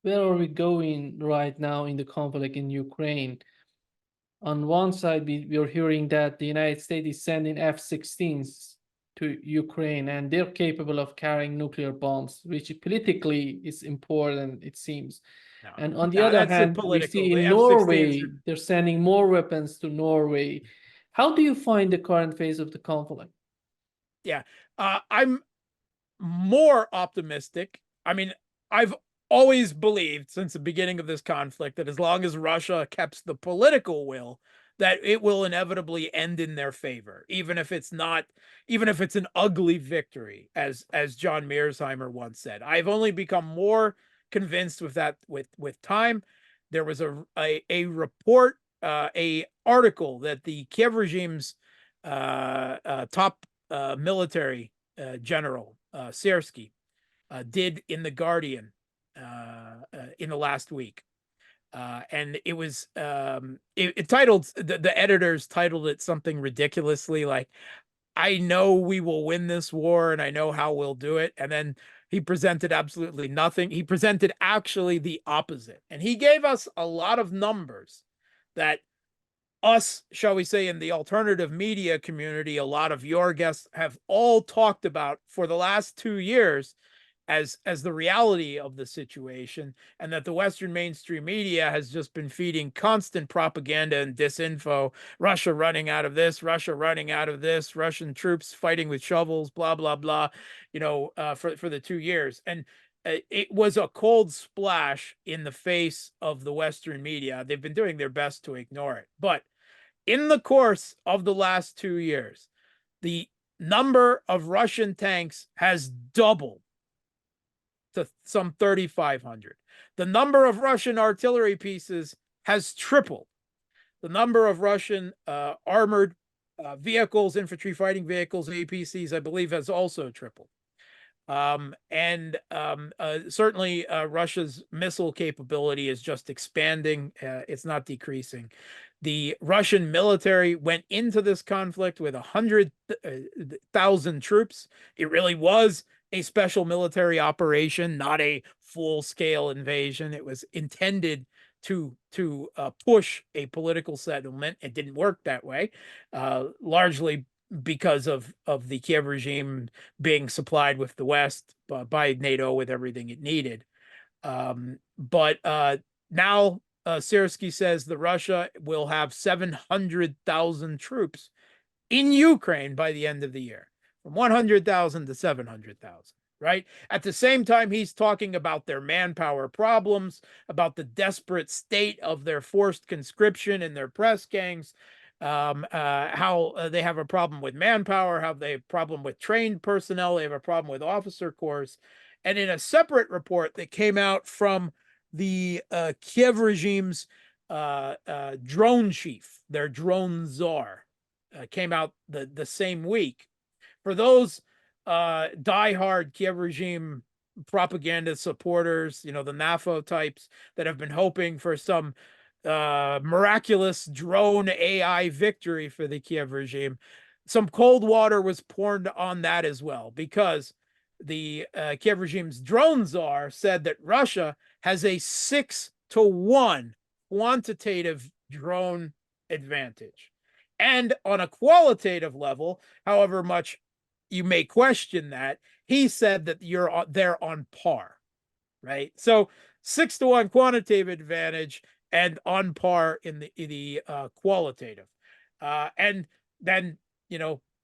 where are we going right now in the conflict in Ukraine? On one side, we're hearing that the United States is sending F-16s to Ukraine, and they're capable of carrying nuclear bombs, which politically is important, it seems. No, And on the no, other that's a hand, we political. see The in F-16s Norway, are. they're sending more weapons to Norway. How do you find the current phase of the conflict? Yeah, I'm more optimistic. I mean, I've always believed since the beginning of this conflict that as long as Russia keeps the political will, that it will inevitably end in their favor, even if it's not, even if it's an ugly victory, as John Mearsheimer once said. I've only become more convinced with that with time. There was a report, a article that the Kiev regime's top military general Sersky did in the Guardian in the last week. And it was it titled the editors titled it something ridiculously like, I know we will win this war and I know how we'll do it. And then he presented absolutely nothing. He presented actually the opposite. And he gave us a lot of numbers that us, shall we say, in the alternative media community, a lot of your guests have all talked about for the last 2 years as the reality of the situation, and that the Western mainstream media has just been feeding constant propaganda and disinfo. Russia running out of this, Russia running out of this, Russian troops fighting with shovels, blah blah blah. For the 2 years, and it was a cold splash in the face of the Western media. They've been doing their best to ignore it, but in the course of the last 2 years, the number of Russian tanks has doubled to some 3,500. The number of Russian artillery pieces has tripled. The number of Russian armored vehicles, infantry fighting vehicles, APCs, I believe, has also tripled. Certainly Russia's missile capability is just expanding. It's not decreasing. The Russian military went into this conflict with 100,000 troops. It really was a special military operation, not a full-scale invasion. It was intended to push a political settlement. It didn't work that way, largely because of the Kiev regime being supplied with the West by NATO with everything it needed. But now Sersky says that Russia will have 700,000 troops in Ukraine by the end of the year, from 100,000 to 700,000. Right. At the same time, he's talking about their manpower problems, about the desperate state of their forced conscription and their press gangs, how they have a problem with manpower, how they have a problem with trained personnel, they have a problem with officer corps. And in a separate report that came out from the Kiev regime's drone chief, their drone czar, came out the same week. For those diehard Kiev regime propaganda supporters, the NAFO types that have been hoping for some miraculous drone AI victory for the Kiev regime, some cold water was poured on that as well, because the Kiev regime's drone czar said that Russia has a 6-to-1 quantitative drone advantage. And on a qualitative level, however much you may question that, he said that they're on par, right? So 6-to-1 quantitative advantage and on par in the qualitative. And then,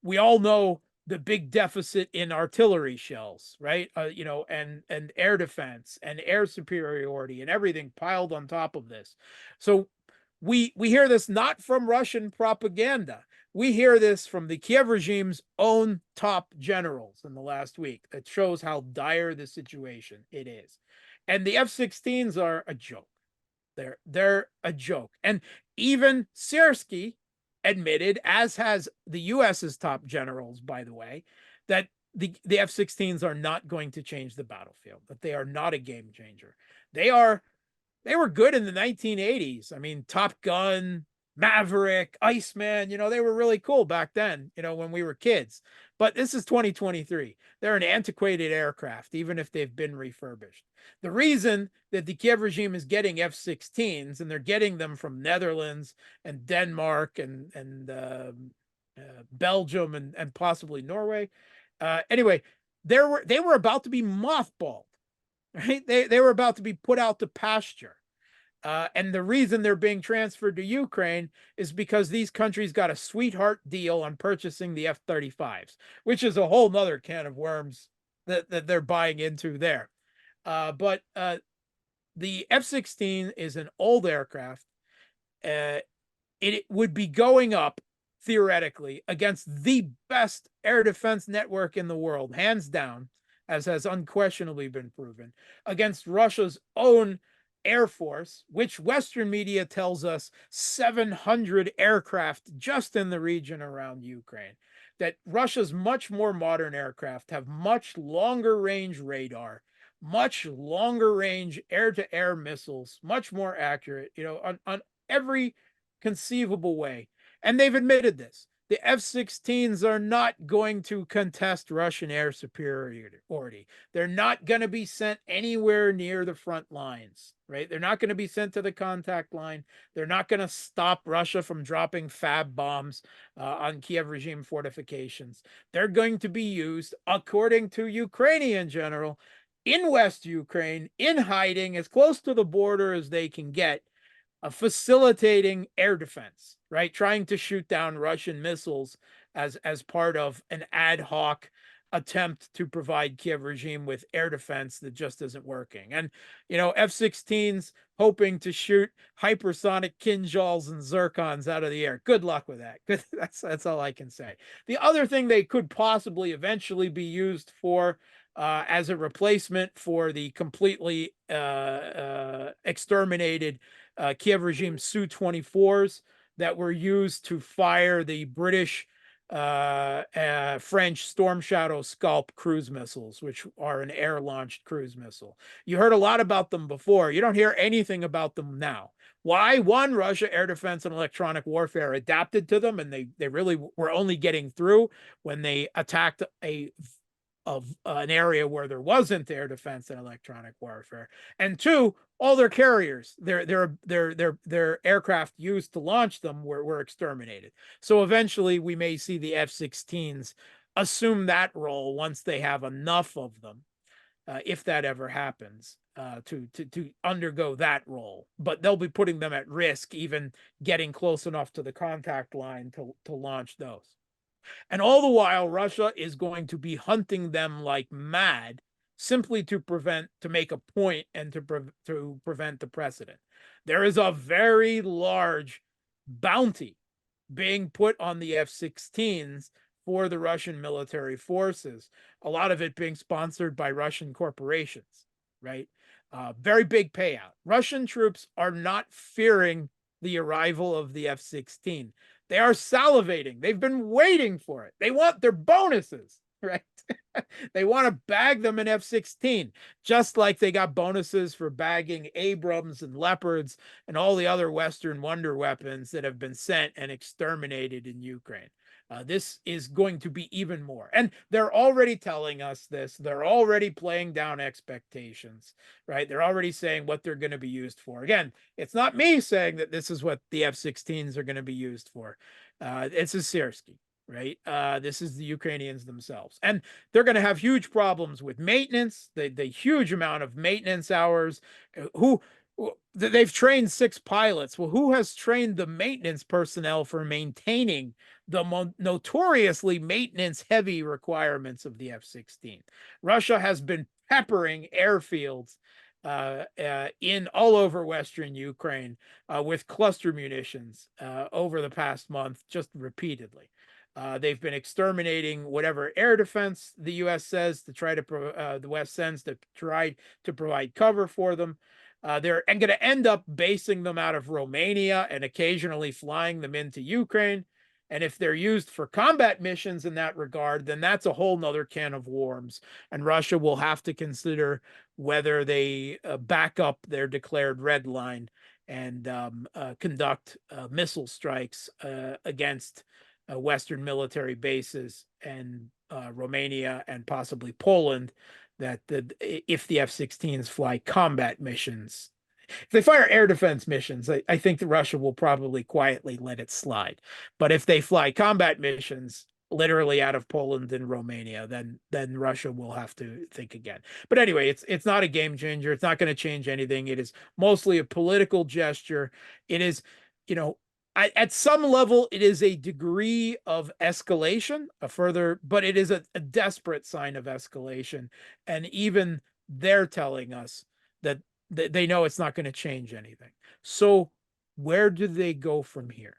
we all know the big deficit in artillery shells, right? And air defense and air superiority and everything piled on top of this. So we hear this not from Russian propaganda. We hear this from the Kiev regime's own top generals in the last week. That shows how dire the situation it is. And the F-16s are a joke. They're a joke. And even Sersky admitted, as has the US's top generals, by the way, that the F-16s are not going to change the battlefield, that they are not a game changer. They were good in the 1980s. I mean, Top Gun, Maverick, Iceman, they were really cool back then, when we were kids. But this is 2023. They're an antiquated aircraft, even if they've been refurbished. The reason that the Kiev regime is getting F-16s, and they're getting them from Netherlands and Denmark and Belgium and possibly Norway. Anyway, they were about to be mothballed, right? They were about to be put out to pasture. And the reason they're being transferred to Ukraine is because these countries got a sweetheart deal on purchasing the F-35s, which is a whole nother can of worms that they're buying into there. But the F-16 is an old aircraft. It would be going up, theoretically, against the best air defense network in the world, hands down, as has unquestionably been proven, against Russia's own Air Force, which Western media tells us 700 aircraft just in the region around Ukraine. That Russia's much more modern aircraft have much longer range radar, much longer range air-to-air missiles, much more accurate, on every conceivable way. And they've admitted this. The F-16s are not going to contest Russian air superiority. They're not going to be sent anywhere near the front lines, right? They're not going to be sent to the contact line. They're not going to stop Russia from dropping fab bombs on Kiev regime fortifications. They're going to be used, according to Ukrainian general, in West Ukraine, in hiding, as close to the border as they can get, facilitating air defense, right? Trying to shoot down Russian missiles as part of an ad hoc attempt to provide Kiev regime with air defense that just isn't working. And, F-16s hoping to shoot hypersonic Kinzhals and Zircons out of the air. Good luck with that. That's all I can say. The other thing they could possibly eventually be used for, as a replacement for the completely exterminated Kiev regime Su-24s that were used to fire the British French Storm Shadow Scalp cruise missiles, which are an air-launched cruise missile. You heard a lot about them before. You don't hear anything about them now. Why? One, Russia air defense and electronic warfare adapted to them, and they really were only getting through when they attacked an area where there wasn't air defense and electronic warfare. And two, all their carriers, their aircraft used to launch them were exterminated. So eventually we may see the F-16s assume that role once they have enough of them, if that ever happens, to undergo that role. But they'll be putting them at risk, even getting close enough to the contact line to launch those. And all the while, Russia is going to be hunting them like mad, simply to make a point and to prevent the precedent. There is a very large bounty being put on the F-16s for the Russian military forces, a lot of it being sponsored by Russian corporations, right? Very big payout. Russian troops are not fearing the arrival of the F-16. They are salivating. They've been waiting for it. They want their bonuses, right? They want to bag them in F-16, just like they got bonuses for bagging Abrams and Leopards and all the other Western wonder weapons that have been sent and exterminated in Ukraine. This is going to be even more. And they're already telling us this. They're already playing down expectations, right? They're already saying what they're going to be used for. Again, it's not me saying that this is what the F-16s are going to be used for. It's a Sikorsky, right? This is the Ukrainians themselves. And they're going to have huge problems with maintenance, the huge amount of maintenance hours. They've trained 6 pilots. Well, who has trained the maintenance personnel for maintaining the notoriously maintenance-heavy requirements of the F-16? Russia has been peppering airfields in all over Western Ukraine with cluster munitions over the past month, just repeatedly. They've been exterminating whatever air defense the U.S. says to try to the West sends to try to provide cover for them. They're going to end up basing them out of Romania and occasionally flying them into Ukraine. And if they're used for combat missions in that regard, then that's a whole nother can of worms. And Russia will have to consider whether they back up their declared red line and conduct missile strikes against Western military bases and Romania and possibly Poland, that if the F-16s fly combat missions, if they fire air defense missions, I think that Russia will probably quietly let it slide. But if they fly combat missions, literally out of Poland and Romania, then Russia will have to think again. But anyway, it's not a game changer. It's not going to change anything. It is mostly a political gesture. It is, you know, at some level, it is a degree of escalation, but it is a desperate sign of escalation. And even they're telling us that they know it's not going to change anything. So where do they go from here?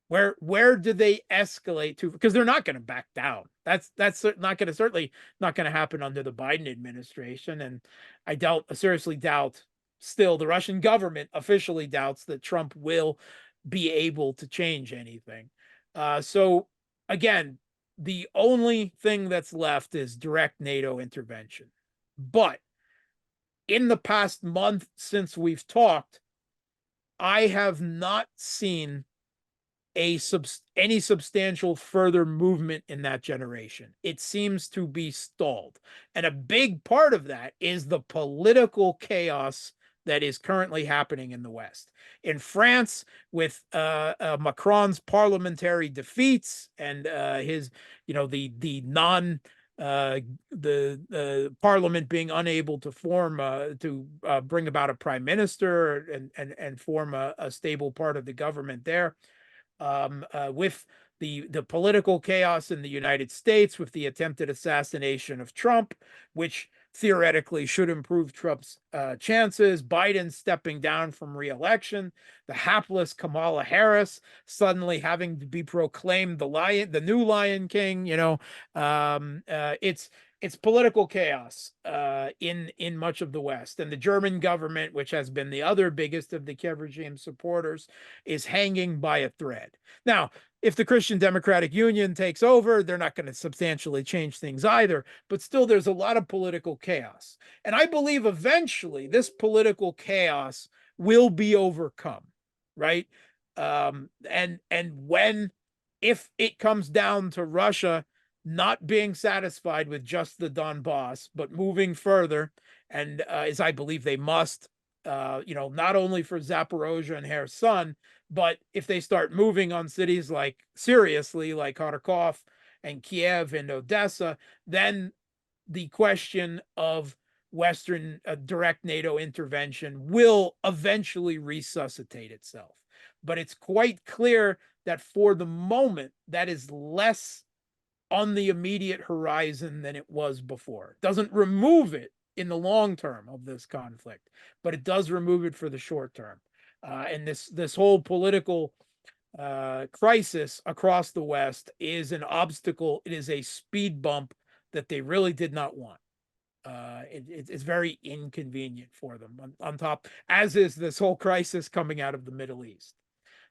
Where do they escalate to? Because they're not going to back down. That's not going to certainly not going to happen under the Biden administration. And I seriously doubt still the Russian government officially doubts that Trump will be able to change anything. So again, the only thing that's left is direct NATO intervention. But in the past month since we've talked, I have not seen any substantial further movement in that generation. It seems to be stalled. And a big part of that is the political chaos that is currently happening in the West. In France, with Macron's parliamentary defeats and his, the parliament being unable to form bring about a prime minister and form a stable part of the government there, with the political chaos in the United States, with the attempted assassination of Trump, which theoretically should improve Trump's chances, Biden stepping down from re-election, the hapless Kamala Harris suddenly having to be proclaimed the new Lion King. It's political chaos in much of the West. And the German government, which has been the other biggest of the Kiev regime supporters, is hanging by a thread. Now, if the Christian Democratic Union takes over, they're not going to substantially change things either. But still, there's a lot of political chaos. And I believe eventually this political chaos will be overcome, right? If it comes down to Russia not being satisfied with just the Donbass, but moving further, and as I believe they must, not only for Zaporozhye and Kherson, but if they start moving on cities like Kharkov and Kiev and Odessa, then the question of Western direct NATO intervention will eventually resuscitate itself. But it's quite clear that for the moment, that is less on the immediate horizon than it was before. It doesn't remove it in the long term of this conflict, but it does remove it for the short term. And this whole political crisis across the West is an obstacle. It is a speed bump that they really did not want. It's very inconvenient for them on top, as is this whole crisis coming out of the Middle East.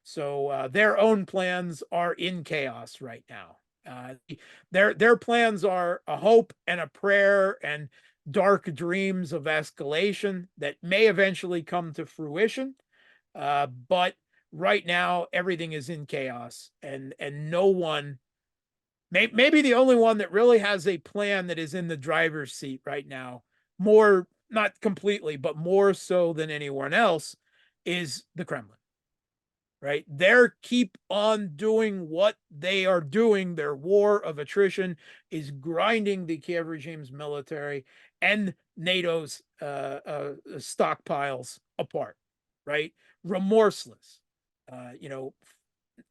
So their own plans are in chaos right now. Their plans are a hope and a prayer and dark dreams of escalation that may eventually come to fruition. But right now, everything is in chaos, and no one, maybe the only one that really has a plan that is in the driver's seat right now, more, not completely, but more so than anyone else, is the Kremlin. Right? They're keep on doing what they are doing. Their war of attrition is grinding the Kiev regime's military and NATO's stockpiles apart, right? Remorseless,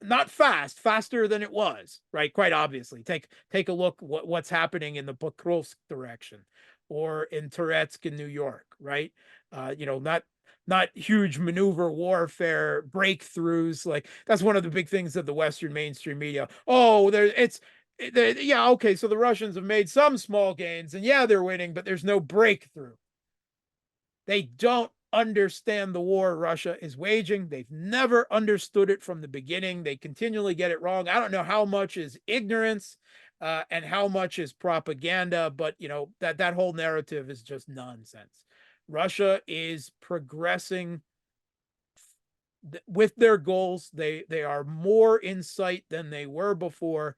not faster than it was, right? Quite obviously. Take a look what's happening in the Pokrovsk direction or in Toretsk in New York, right? Not huge maneuver warfare breakthroughs. Like, that's one of the big things of the Western mainstream media. Oh, okay, so the Russians have made some small gains, and yeah, they're winning, but there's no breakthrough. They don't understand the war Russia is waging. They've never understood it from the beginning. They continually get it wrong. I don't know how much is ignorance and how much is propaganda, but that whole narrative is just nonsense. Russia is progressing with their goals. They are more in sight than they were before,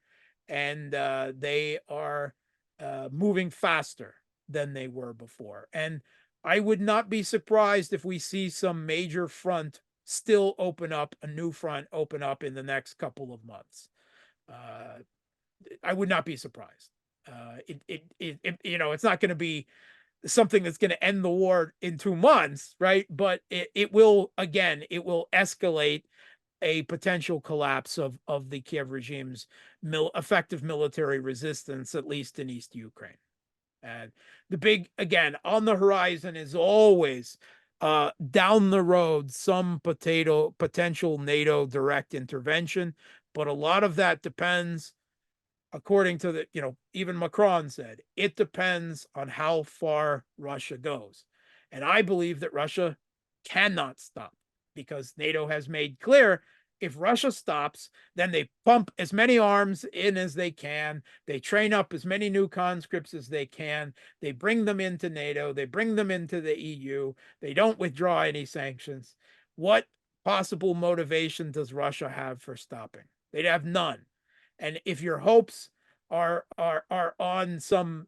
and they are moving faster than they were before. And I would not be surprised if we see some major front still open up, a new front open up in the next couple of months. I would not be surprised. It's not going to be something that's going to end the war in 2 months, right? But it will escalate a potential collapse of the Kiev regime's effective military resistance, at least in East Ukraine. And the big, again, on the horizon is always down the road, some potential NATO direct intervention. But a lot of that depends, according to even Macron said, it depends on how far Russia goes. And I believe that Russia cannot stop, because NATO has made clear, if Russia stops, then they pump as many arms in as they can. They train up as many new conscripts as they can. They bring them into NATO. They bring them into the EU. They don't withdraw any sanctions. What possible motivation does Russia have for stopping? They'd have none. And if your hopes are on some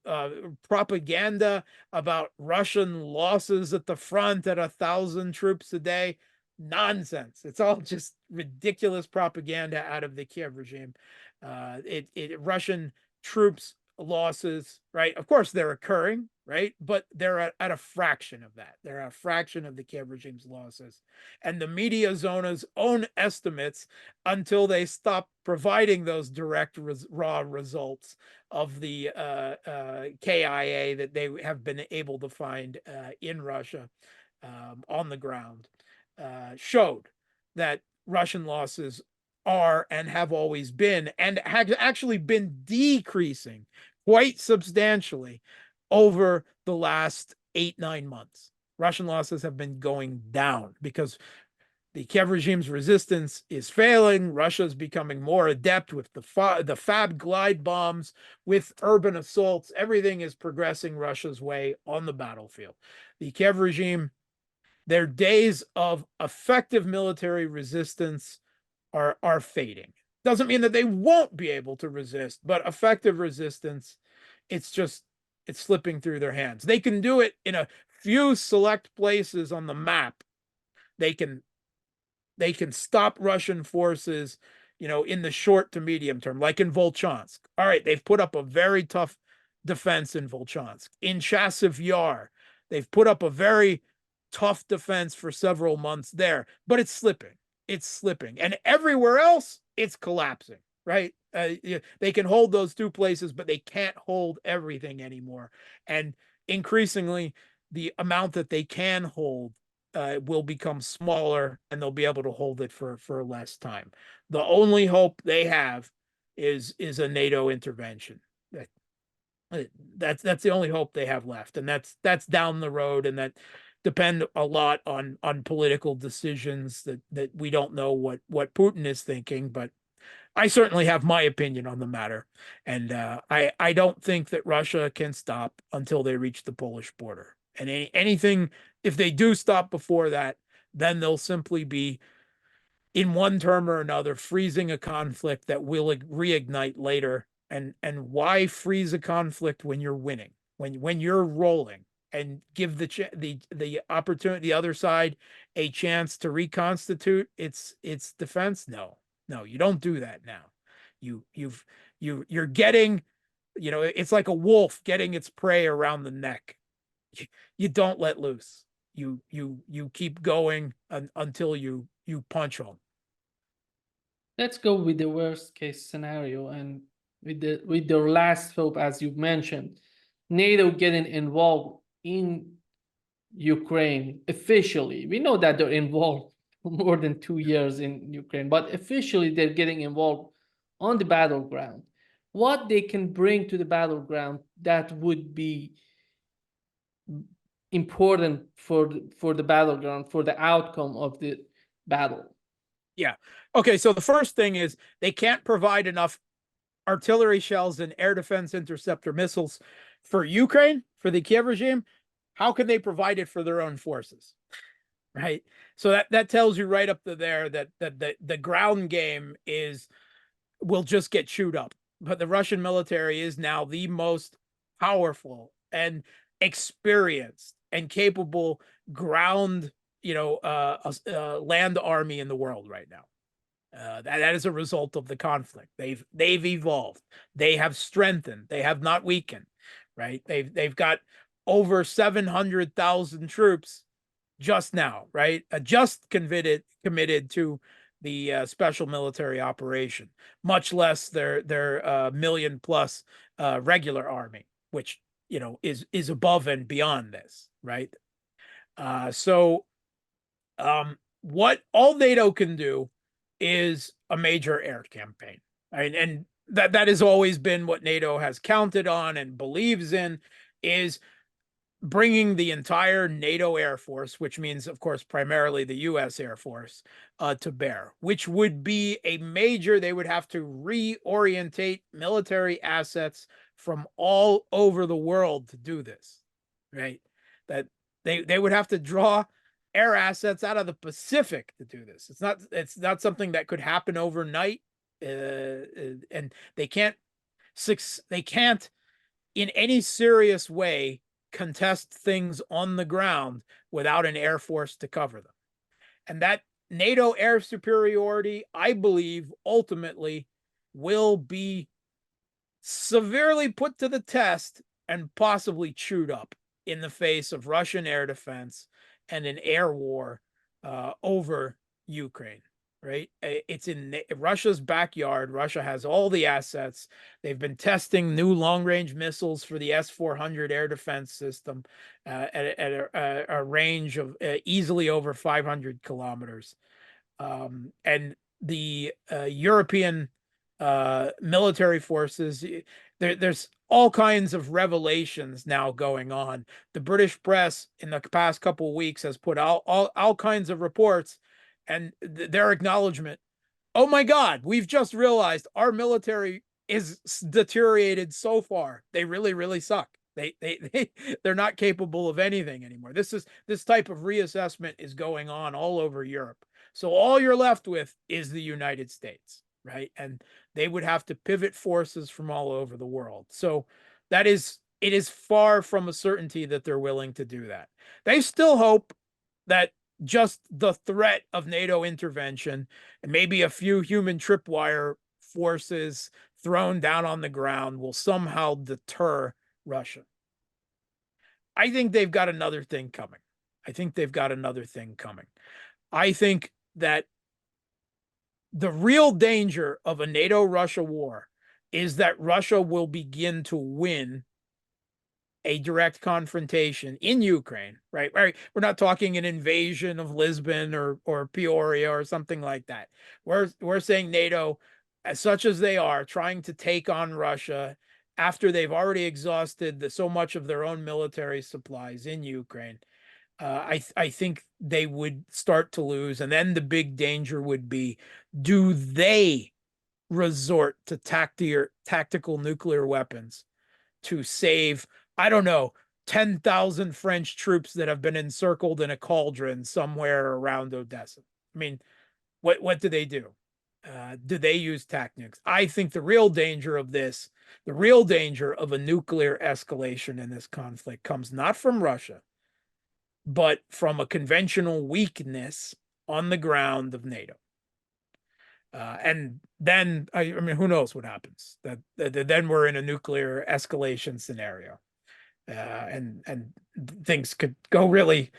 propaganda about Russian losses at the front at 1,000 troops a day, nonsense. It's all just ridiculous propaganda out of the Kiev regime. Russian troops losses, right? Of course, they're occurring, right? But they're at a fraction of that. They're a fraction of the Kiev regime's losses. And the media zona's own estimates, until they stop providing those direct raw results of the KIA that they have been able to find in Russia on the ground, showed that Russian losses are and have always been, and have actually been decreasing quite substantially over the last 8-9 months. Russian losses have been going down because the Kiev regime's resistance is failing. Russia is becoming more adept with the FAB glide bombs, with urban assaults. Everything is progressing Russia's way on the battlefield. The Kiev regime, their days of effective military resistance are fading. Doesn't mean that they won't be able to resist, but effective resistance, it's slipping through their hands. They can do it in a few select places on the map. They can stop Russian forces, in the short to medium term, like in Volchansk. All right, they've put up a very tough defense in Volchansk. In Chasiv Yar, they've put up a very tough defense for several months there, but it's slipping. And everywhere else, it's collapsing, right? They can hold those 2 places, but they can't hold everything anymore. And increasingly, the amount that they can hold will become smaller, and they'll be able to hold it for less time. The only hope they have is a NATO intervention. That's the only hope they have left, and that's down the road, and that depend a lot on political decisions that we don't know what Putin is thinking. But I certainly have my opinion on the matter, and I don't think that Russia can stop until they reach the Polish border. And anything, if they do stop before that, then they'll simply be, in one term or another, freezing a conflict that will reignite later. And why freeze a conflict when you're winning, when you're rolling, and give the opportunity, the other side, a chance to reconstitute its defense? No, you don't do that now. You're getting, it's like a wolf getting its prey around the neck. You don't let loose. You keep going until you punch home. Let's go with the worst case scenario, and with their last hope, as you mentioned, NATO getting involved in Ukraine officially. We know that they're involved for more than 2 years in Ukraine, but officially they're getting involved on the battleground. What they can bring to the battleground that would be important for the battleground, for the outcome of the battle. Yeah. Okay, so the first thing is they can't provide enough artillery shells and air defense interceptor missiles for Ukraine, for the Kiev regime. How can they provide it for their own forces? right? So that tells you right up to there that the ground game will just get chewed up. But the Russian military is now the most powerful and experienced and capable ground, land army in the world right now. That is a result of the conflict. They've evolved. They have strengthened. They have not weakened. Right? They've got over 700,000 troops just now. Right? Just committed to the special military operation, much less their million plus regular army, which is above and beyond this. Right? So what all NATO can do is a major air campaign. And that has always been what NATO has counted on and believes in, is bringing the entire NATO Air Force, which means, of course, primarily the U.S. Air Force, to bear, which would be a major, they would have to reorientate military assets from all over the world to do this, right? That they would have to draw air assets out of the Pacific to do this. It's not something that could happen overnight, and they can't in any serious way contest things on the ground without an air force to cover them. And that NATO air superiority, I believe, ultimately will be severely put to the test and possibly chewed up in the face of Russian air defense and an air war over Ukraine. Right? It's in Russia's backyard. Russia has all the assets. They've been testing new long-range missiles for the S-400 air defense system at a range of easily over 500 kilometers. And the European military forces, there's all kinds of revelations now going on. The British press in the past couple of weeks has put out all kinds of reports, and their acknowledgement, oh my God, we've just realized our military is deteriorated so far. They really, really suck. They're not capable of anything anymore. This type of reassessment is going on all over Europe. So all you're left with is the United States, right? And they would have to pivot forces from all over the world. So it is far from a certainty that they're willing to do that. They still hope that just the threat of NATO intervention and maybe a few human tripwire forces thrown down on the ground will somehow deter Russia. I think they've got another thing coming. I think that the real danger of a NATO-Russia war is that Russia will begin to win a direct confrontation in Ukraine, right? We're not talking an invasion of Lisbon or Peoria or something like that. We're saying NATO, as such as they are, trying to take on Russia after they've already exhausted so much of their own military supplies in Ukraine. I think they would start to lose, and then the big danger would be: do they resort to tactical nuclear weapons to save, I don't know, 10,000 French troops that have been encircled in a cauldron somewhere around Odessa? I mean, what do they do? Do they use tactics? I think the real danger of a nuclear escalation in this conflict comes not from Russia, but from a conventional weakness on the ground of NATO. And then, I mean, who knows what happens? Then we're in a nuclear escalation scenario, and things could go really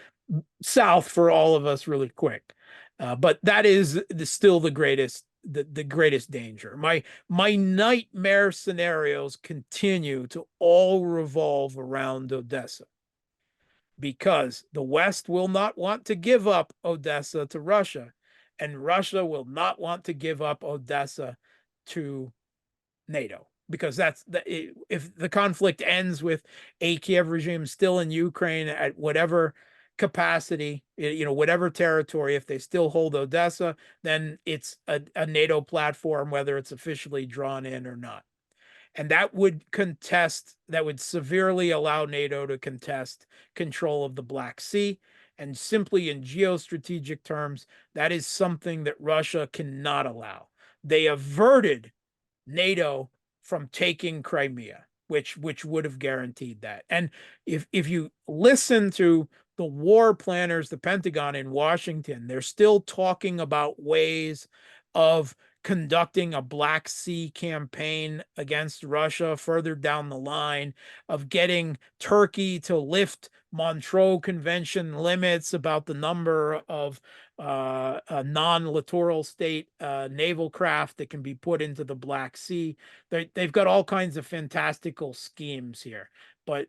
south for all of us really quick. But that is still the greatest danger. My nightmare scenarios continue to all revolve around Odessa, because the West will not want to give up Odessa to Russia, and Russia will not want to give up Odessa to NATO, because if the conflict ends with a Kiev regime still in Ukraine at whatever capacity, whatever territory, if they still hold Odessa, then it's a NATO platform, whether it's officially drawn in or not. And that would severely allow NATO to contest control of the Black Sea And simply in geostrategic terms, that is something that Russia cannot allow. They averted NATO from taking Crimea, which would have guaranteed that. And if you listen to the war planners, the Pentagon in Washington, they're still talking about ways of conducting a Black Sea campaign against Russia further down the line, of getting Turkey to lift Montreux Convention limits about the number of non-littoral state naval craft that can be put into the Black Sea. They've got all kinds of fantastical schemes here, but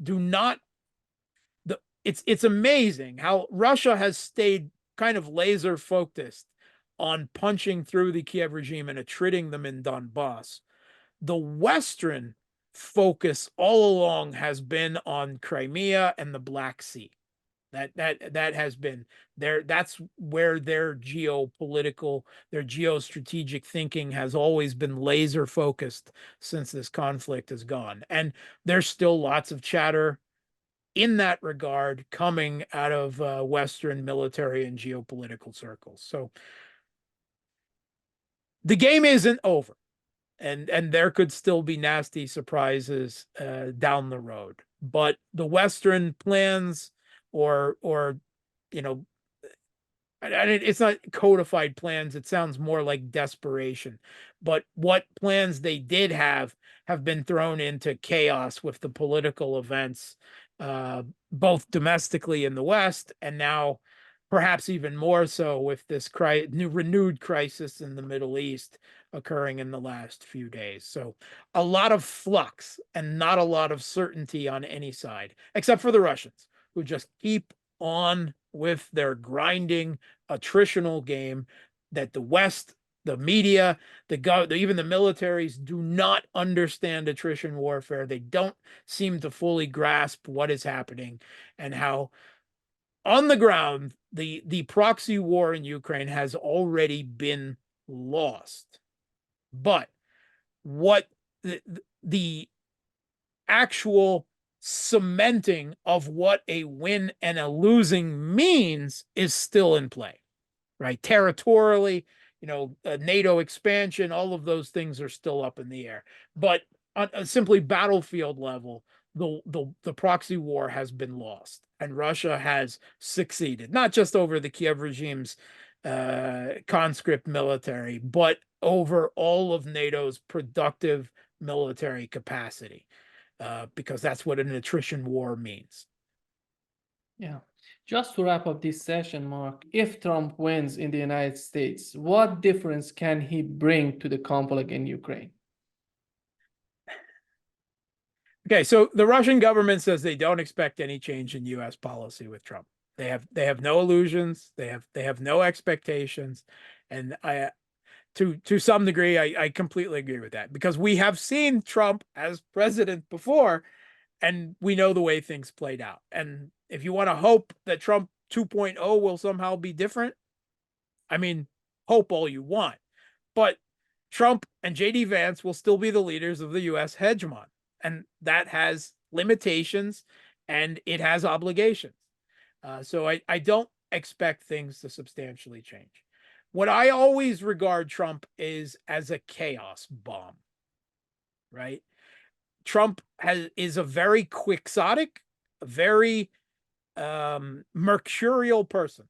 do not. It's amazing how Russia has stayed kind of laser focused on punching through the Kiev regime and attriting them in Donbass. The Western focus all along has been on Crimea and the Black Sea. That has been there. That's where their geopolitical, their geostrategic thinking has always been laser focused since this conflict has gone. And there's still lots of chatter in that regard coming out of Western military and geopolitical circles. So the game isn't over, and there could still be nasty surprises down the road. But the Western plans, or you know, it's not codified plans. It sounds more like desperation. But what plans they did have been thrown into chaos with the political events, both domestically in the West, and now perhaps even more so with this renewed crisis in the Middle East occurring in the last few days. So a lot of flux and not a lot of certainty on any side, except for the Russians, who just keep on with their grinding attritional game that the West, the media, even the militaries do not understand attrition warfare. They don't seem to fully grasp what is happening and how on the ground, the proxy war in Ukraine has already been lost. But what the actual cementing of what a win and a losing means is still in play, right? Territorially, NATO expansion, all of those things are still up in the air. But on a simply battlefield level, the proxy war has been lost, and Russia has succeeded, not just over the Kiev regime's conscript military, but over all of NATO's productive military capacity, because that's what an attrition war means. Yeah. Just to wrap up this session, Mark, if Trump wins in the United States, what difference can he bring to the conflict in Ukraine? Okay, so the Russian government says they don't expect any change in U.S. policy with Trump. They have no illusions. They have no expectations, and to some degree, I completely agree with that, because we have seen Trump as president before, and we know the way things played out. And if you want to hope that Trump 2.0 will somehow be different, I mean, hope all you want, but Trump and JD Vance will still be the leaders of the U.S. hegemon. And that has limitations and it has obligations. So I don't expect things to substantially change. What I always regard Trump is as a chaos bomb, right? Trump is a very quixotic, very mercurial person,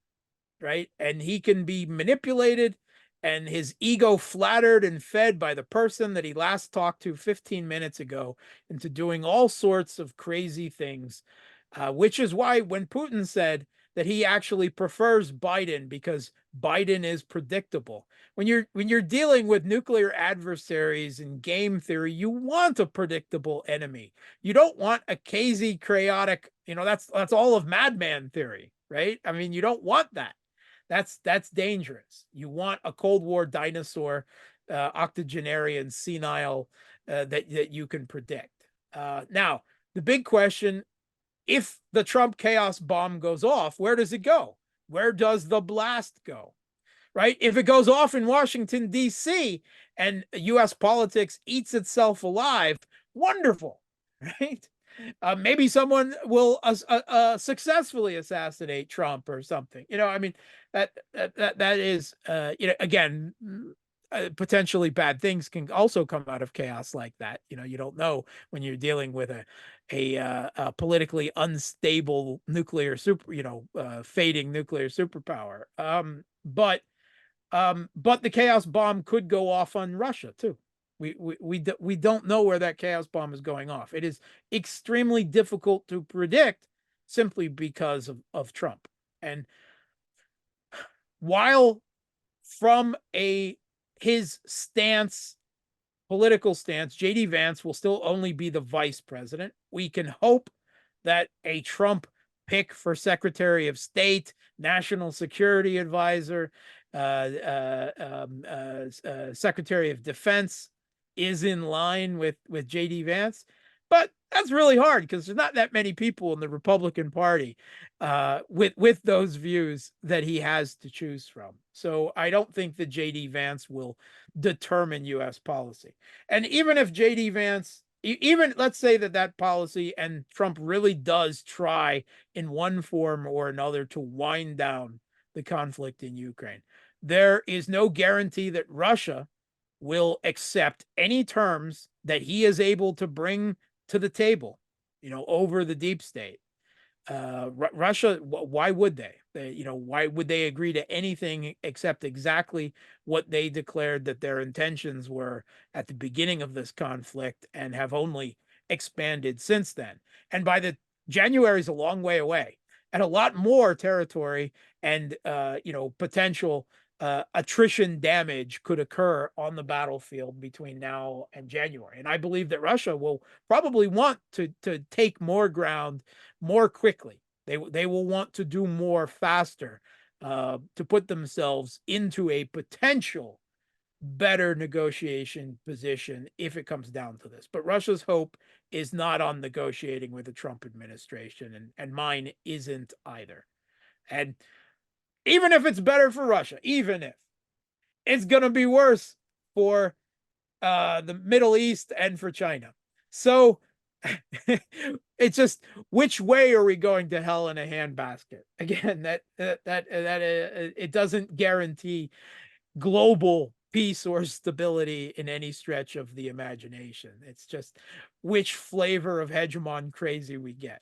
right? And he can be manipulated and his ego flattered and fed by the person that he last talked to 15 minutes ago into doing all sorts of crazy things, which is why when Putin said that he actually prefers Biden because Biden is predictable. When you're dealing with nuclear adversaries in game theory, you want a predictable enemy. You don't want a crazy, chaotic, that's all of madman theory, right? I mean, you don't want that. That's dangerous. You want a Cold War dinosaur, octogenarian, senile, that you can predict. Now, the big question, if the Trump chaos bomb goes off, where does it go? Where does the blast go? Right? If it goes off in Washington, D.C., and U.S. politics eats itself alive, wonderful, right? Maybe someone will successfully assassinate Trump or something. I mean, that is, again, potentially bad things can also come out of chaos like that. You don't know when you're dealing with a politically unstable nuclear fading nuclear superpower. But the chaos bomb could go off on Russia too. We don't know where that chaos bomb is going off. It is extremely difficult to predict simply because of Trump. And while from his political stance, JD Vance will still only be the vice president. We can hope that a Trump pick for Secretary of State, National Security Advisor, Secretary of Defense is in line with JD Vance. But that's really hard because there's not that many people in the Republican Party with those views that he has to choose from. So I don't think that JD Vance will determine U.S. policy. And even if JD Vance, even let's say that policy and Trump really does try in one form or another to wind down the conflict in Ukraine, there is no guarantee that Russia will accept any terms that he is able to bring to the table, over the deep state. Russia, why would they? Why would they agree to anything except exactly what they declared that their intentions were at the beginning of this conflict and have only expanded since then? And by January is a long way away, and a lot more territory and potential attrition damage could occur on the battlefield between now and January. And I believe that Russia will probably want to take more ground more quickly. They will want to do more faster to put themselves into a potential better negotiation position if it comes down to this. But Russia's hope is not on negotiating with the Trump administration, and mine isn't either. And even if it's better for Russia, even if it's going to be worse for the Middle East and for China. So it's just, which way are we going to hell in a handbasket? Again, that it doesn't guarantee global peace or stability in any stretch of the imagination. It's just which flavor of hegemon crazy we get.